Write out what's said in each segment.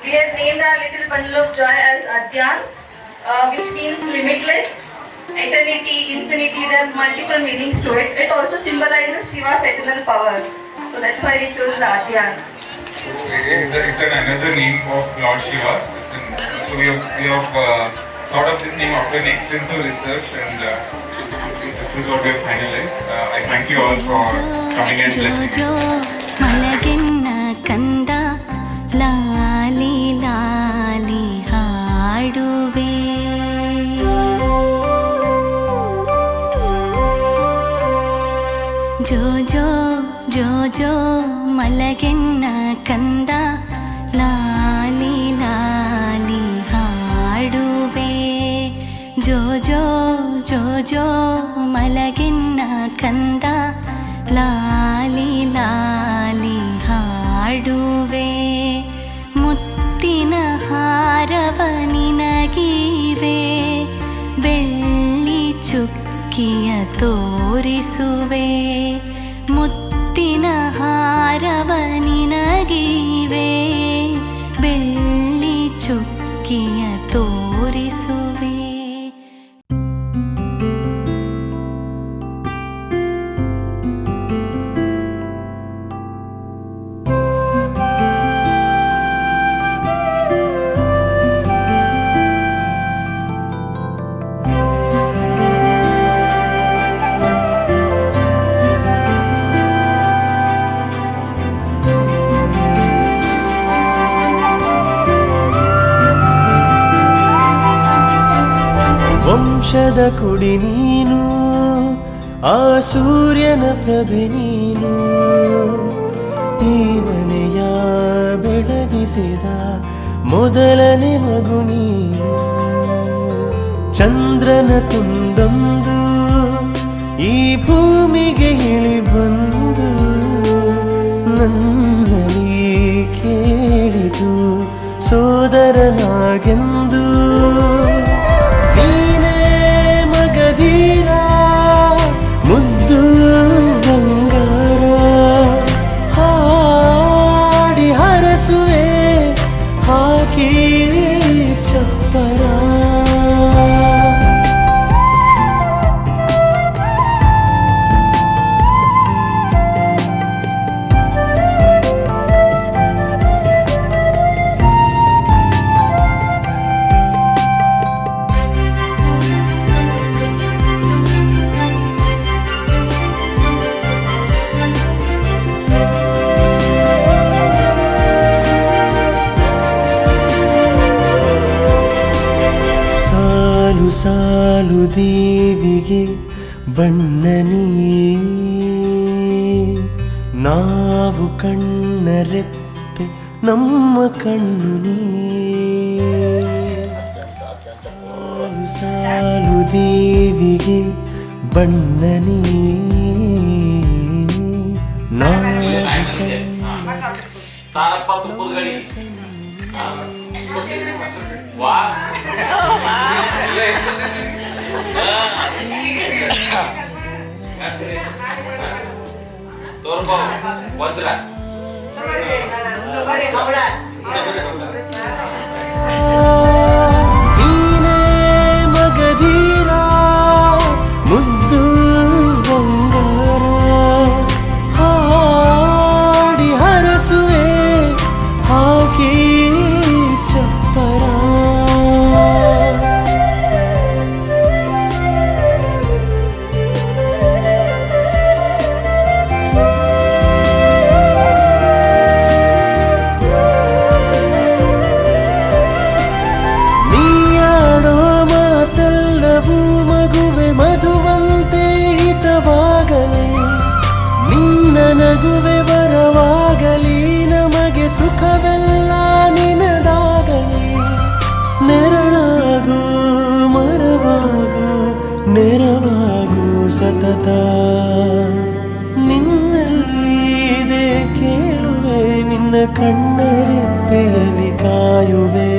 We have named our little bundle of joy as Adyan, which means limitless, eternity, infinity. There are multiple meanings to it. It also symbolizes Shiva's eternal power. So that's why we chose the Adyan. It's another name of Lord Shiva. So we have thought of this name after an extensive research, and this is what we have finalized. I thank you all for coming and blessing me. ಲಾಲಿ ಲಾಲಿ ಹಾಡುವೆ ಜೋ ಜೋ ಜೋ ಜೋ ಮಲಗೆನ್ನ ಕಂದ ಲಾಲಿ ಲಾಲಿ ಹಾಡುವೆ ಜೋ ಜೋ ಜೋ ಜೋ ಮಲಗೆನ್ನ ಕಂದ ಲಾಲಿ ಲಾಲಿ ಹಾಡುವೆ ಮುತ್ತಿನ ಹಾರವ ನಿನಗೀವೆ ಬೆಳ್ಳಿ ಚುಕ್ಕಿಯ ತೋರಿಸುವೆ ಮುತ್ತಿನ ಹಾರವ ನಿನಗೀವೆ ಬೆಳ್ಳಿ ಚುಕ್ಕಿಯ ತೋರಿಸುವೆ ವಂಶದ ಕುಡಿ ನೀನು ಆ ಸೂರ್ಯನ ಪ್ರಭೆ ನೀನು ಈ ಮನೆಯ ಬೆಳಗಿಸಿದ ಮೊದಲನೇ ಮಗು ನೀನು ಚಂದ್ರನ ತುಂಡೊಂದು ಈ ಭೂಮಿಗೆ ಇಳಿ ಬಂದು ನನ್ನಲ್ಲಿ ಕೇಳಿದು ಸೋದರನಾಗೆಂದು ಮಗಧೀರ ಮುದ್ದು ಬಂಗಾರ ಹಾಡಿ ಹರಸುವೆ ಹಾಕಿ ಚಪ್ಪರ ಸಾಲು ದೇವಿಗೆ ಬಣ್ಣನೀ ನಾವು ಕಣ್ಣರೆಪ್ಪೆ ನಮ್ಮ ಕಣ್ಣು ನೀ ಸಾಲು ದೇವಿಗೆ ಬಣ್ಣನೀ ನೀನೇ ಮಗಧೀರ ಮುದ್ದು ಬಂಗಾರ ಹಾಡಿ ಹರಸುವೆ ಹಾಕಿ ಚಪ್ಪರ ನಗುವೆ ಬರವಾಗಲಿ ನಮಗೆ ಸುಖವೆಲ್ಲ ನಿನದಾಗಲಿ ನೆರಳಾಗು ಮರವಾಗು ನೆರವಾಗು ಸತತ ನಿನ್ನಲ್ಲಿದೆ ಕೇಳುವೆ ನಿನ್ನ ಕಣ್ಣರೆಪ್ಪೆಯಲ್ಲಿ ಕಾಯುವೆ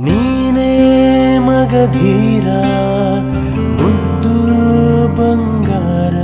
ನೀನೇ ಮಗಧೀರ ಮುದ್ದು ಬಂಗಾರ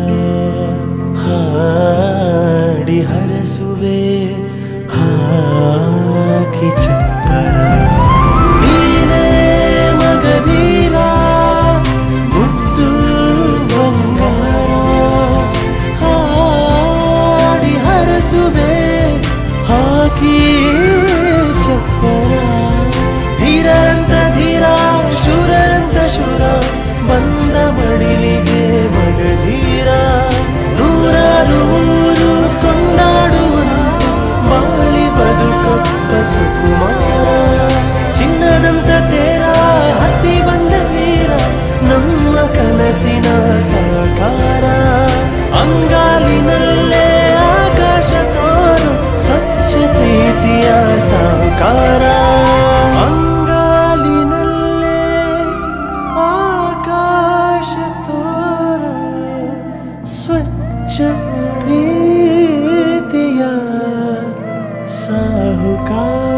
ಸ್ವಚ್ಛ ಪ್ರೀತಿಯ ಸಾಹುಕಾರ